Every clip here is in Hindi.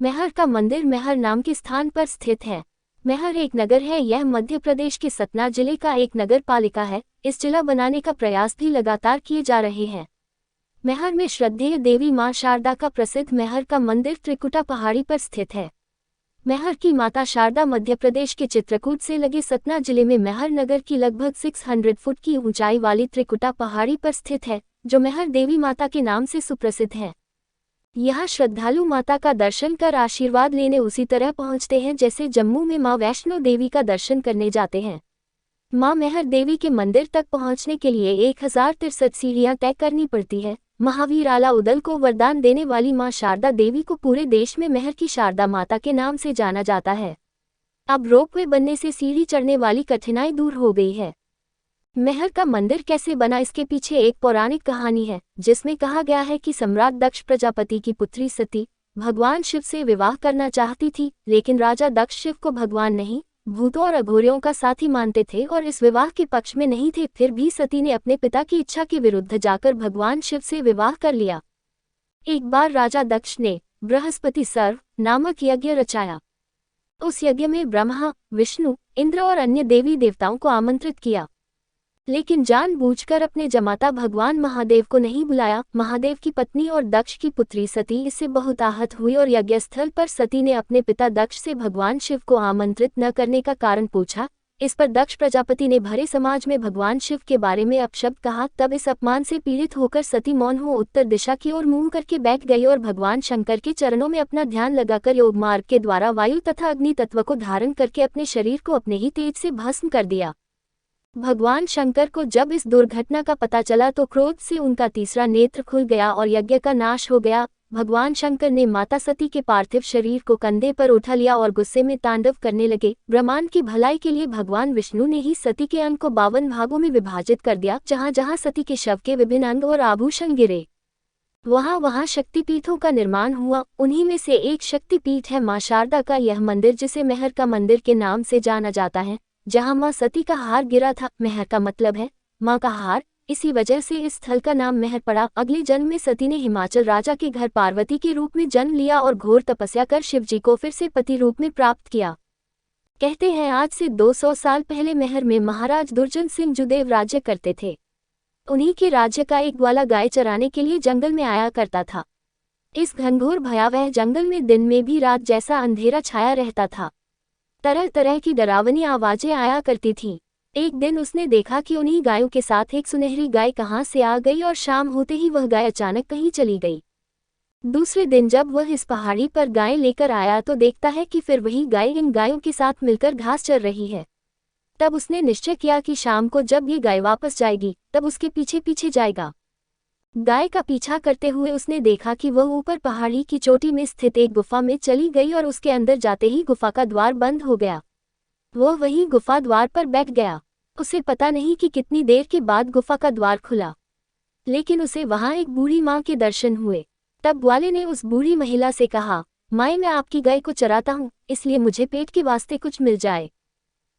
मैहर का मंदिर मैहर नाम के स्थान पर स्थित है। मैहर एक नगर है। यह मध्य प्रदेश के सतना जिले का एक नगर पालिका है। इस जिला बनाने का प्रयास भी लगातार किए जा रहे हैं। मैहर में श्रद्धेय देवी मां शारदा का प्रसिद्ध मैहर का मंदिर त्रिकुटा पहाड़ी पर स्थित है। मैहर की माता शारदा मध्य प्रदेश के चित्रकूट से लगे सतना जिले में मैहर नगर की लगभग 600 फुट की ऊंचाई वाली त्रिकुटा पहाड़ी पर स्थित है, जो मैहर देवी माता के नाम से सुप्रसिद्ध है। यहाँ श्रद्धालु माता का दर्शन कर आशीर्वाद लेने उसी तरह पहुँचते हैं जैसे जम्मू में मां वैष्णो देवी का दर्शन करने जाते हैं। मां मैहर देवी के मंदिर तक पहुँचने के लिए 1063 सीढ़ियाँ तय करनी पड़ती है। महावीर आला उदल को वरदान देने वाली मां शारदा देवी को पूरे देश में मैहर की शारदा माता के नाम से जाना जाता है। अब रोपवे बनने से सीढ़ी चढ़ने वाली कठिनाई दूर हो गई है। मैहर का मंदिर कैसे बना, इसके पीछे एक पौराणिक कहानी है, जिसमें कहा गया है कि सम्राट दक्ष प्रजापति की पुत्री सती भगवान शिव से विवाह करना चाहती थी, लेकिन राजा दक्ष शिव को भगवान नहीं, भूतों और अघोरियों का साथी मानते थे और इस विवाह के पक्ष में नहीं थे। फिर भी सती ने अपने पिता की इच्छा के विरुद्ध जाकर भगवान शिव से विवाह कर लिया। एक बार राजा दक्ष ने बृहस्पति सर्व नामक यज्ञ रचाया। उस यज्ञ में ब्रह्मा, विष्णु, इंद्र और अन्य देवी देवताओं को आमंत्रित किया, लेकिन जानबूझकर अपने जमाता भगवान महादेव को नहीं बुलाया। महादेव की पत्नी और दक्ष की पुत्री सती इससे बहुत आहत हुई और यज्ञस्थल पर सती ने अपने पिता दक्ष से भगवान शिव को आमंत्रित न करने का कारण पूछा। इस पर दक्ष प्रजापति ने भरे समाज में भगवान शिव के बारे में अपशब्द कहा। तब इस अपमान से पीड़ित होकर सती मौन हो उत्तर दिशा की ओर मुंह करके बैठ गई और भगवान शंकर के चरणों में अपना ध्यान लगाकर योग मार्ग के द्वारा वायु तथा अग्नि तत्व को धारण करके अपने शरीर को अपने ही तेज से भस्म कर दिया। भगवान शंकर को जब इस दुर्घटना का पता चला तो क्रोध से उनका तीसरा नेत्र खुल गया और यज्ञ का नाश हो गया। भगवान शंकर ने माता सती के पार्थिव शरीर को कंधे पर उठा लिया और गुस्से में तांडव करने लगे। ब्रह्मांड की भलाई के लिए भगवान विष्णु ने ही सती के अंग को 52 भागों में विभाजित कर दिया। जहां जहां सती के शव के विभिन्न अंग और आभूषण गिरे, वहां वहां शक्तिपीठों का निर्माण हुआ। उन्हीं में से एक शक्तिपीठ है मां शारदा का यह मंदिर, जिसे मैहर का मंदिर के नाम से जाना जाता है, जहां मां सती का हार गिरा था। मैहर का मतलब है मां का हार, इसी वजह से इस स्थल का नाम मैहर पड़ा। अगले जन्म में सती ने हिमाचल राजा के घर पार्वती के रूप में जन्म लिया और घोर तपस्या कर शिवजी को फिर से पति रूप में प्राप्त किया। कहते हैं आज से 200 साल पहले मैहर में महाराज दुर्जन सिंह जुदेव राज्य करते थे। उन्हीं के राज्य का एक ग्वाला गाय चराने के लिए जंगल में आया करता था। इस घनघोर भयावह जंगल में दिन में भी रात जैसा अंधेरा छाया रहता था। तरह तरह की डरावनी आवाजें आया करती थीं। एक दिन उसने देखा कि उन्हीं गायों के साथ एक सुनहरी गाय कहाँ से आ गई और शाम होते ही वह गाय अचानक कहीं चली गई। दूसरे दिन जब वह इस पहाड़ी पर गाय लेकर आया तो देखता है कि फिर वही गाय इन गायों के साथ मिलकर घास चर रही है। तब उसने निश्चय किया कि शाम को जब ये गाय वापस जाएगी तब उसके पीछे पीछे जाएगा। गाय का पीछा करते हुए उसने देखा कि वह ऊपर पहाड़ी की चोटी में स्थित एक गुफा में चली गई और उसके अंदर जाते ही गुफा का द्वार बंद हो गया। वह वहीं गुफा द्वार पर बैठ गया। उसे पता नहीं कि कितनी देर के बाद गुफा का द्वार खुला, लेकिन उसे वहां एक बूढ़ी मां के दर्शन हुए। तब ग्वाले ने उस बूढ़ी महिला से कहा, माए, मैं आपकी गाय को चराता हूँ, इसलिए मुझे पेट के वास्ते कुछ मिल जाए।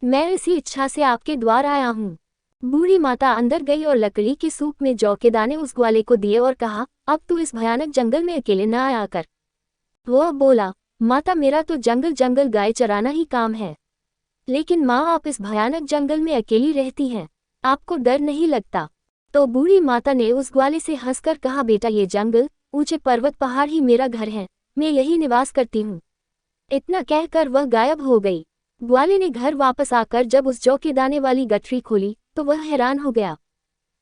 मैं इसी इच्छा से आपके द्वार आया हूँ। बूढ़ी माता अंदर गई और लकड़ी के सूप में जौ के दाने उस ग्वाले को दिए और कहा, अब तू इस भयानक जंगल में अकेले न आया कर। वह बोला, माता, मेरा तो जंगल जंगल गाय चराना ही काम है। लेकिन माँ, आप इस भयानक जंगल में अकेली रहती हैं, आपको डर नहीं लगता? तो बूढ़ी माता ने उस ग्वाले से हंसकर कहा, बेटा, ये जंगल, ऊंचे पर्वत पहाड़ ही मेरा घर है, मैं यही निवास करती हूँ। इतना कहकर वह गायब हो गई। ग्वाले ने घर वापस आकर जब उस जौ के दाने वाली गठरी खोली तो वह हैरान हो गया।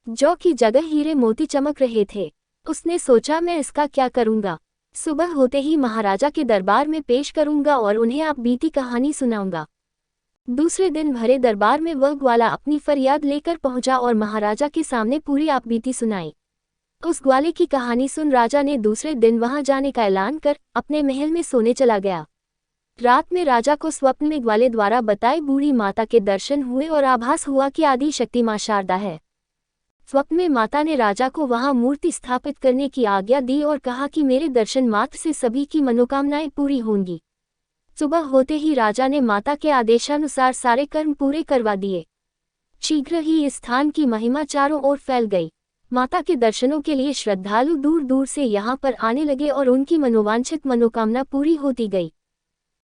जौ की जगह हीरे मोती चमक रहे थे। उसने सोचा, मैं इसका क्या करूंगा? सुबह होते ही महाराजा के दरबार में पेश करूंगा और उन्हें आप बीती कहानी सुनाऊंगा। दूसरे दिन भरे दरबार में वह ग्वाला अपनी फरियाद लेकर पहुंचा और महाराजा के सामने पूरी आपबीती सुनाई। उस ग्वाले की कहानी सुन राजा ने दूसरे दिन वहां जाने का ऐलान कर अपने महल में सोने चला गया। रात में राजा को स्वप्न में ग्वाले द्वारा बताई बूढ़ी माता के दर्शन हुए और आभास हुआ कि आदि शक्ति मां शारदा है। स्वप्न में माता ने राजा को वहां मूर्ति स्थापित करने की आज्ञा दी और कहा कि मेरे दर्शन मात्र से सभी की मनोकामनाएं पूरी होंगी। सुबह होते ही राजा ने माता के आदेशानुसार सारे कर्म पूरे करवा दिए। शीघ्र ही इस स्थान की महिमा चारों ओर फैल गई। माता के दर्शनों के लिए श्रद्धालु दूर दूर से यहाँ पर आने लगे और उनकी मनोवांछित मनोकामना पूरी होती गई।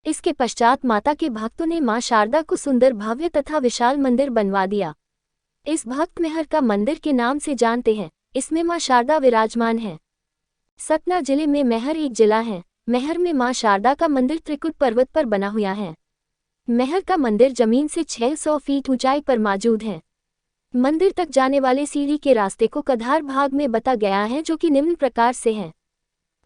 इसके पश्चात माता के भक्तों ने मां शारदा को सुंदर भव्य तथा विशाल मंदिर बनवा दिया। इस भक्त मेहर का मंदिर के नाम से जानते हैं, इसमें मां शारदा विराजमान है। सतना जिले में मेहर एक जिला है। मेहर में मां शारदा का मंदिर त्रिकुट पर्वत पर बना हुआ है। मेहर का मंदिर जमीन से 600 फीट ऊंचाई पर मौजूद है। मंदिर तक जाने वाले सीढ़ी के रास्ते को कधार भाग में बता गया है, जो कि निम्न प्रकार से है।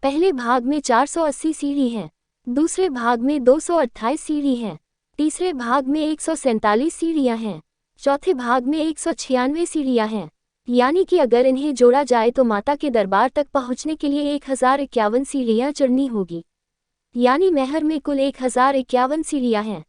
पहले भाग में 480 सीढ़ी है, दूसरे भाग में 228 सीढ़ी है, तीसरे भाग में 147 सीढ़ियां हैं, चौथे भाग में 196 सीढ़ियां हैं। यानी कि अगर इन्हें जोड़ा जाए तो माता के दरबार तक पहुंचने के लिए 1051 सीढ़ियां चढ़नी होगी। यानी मेहर में कुल 1051 सीढ़ियां हैं।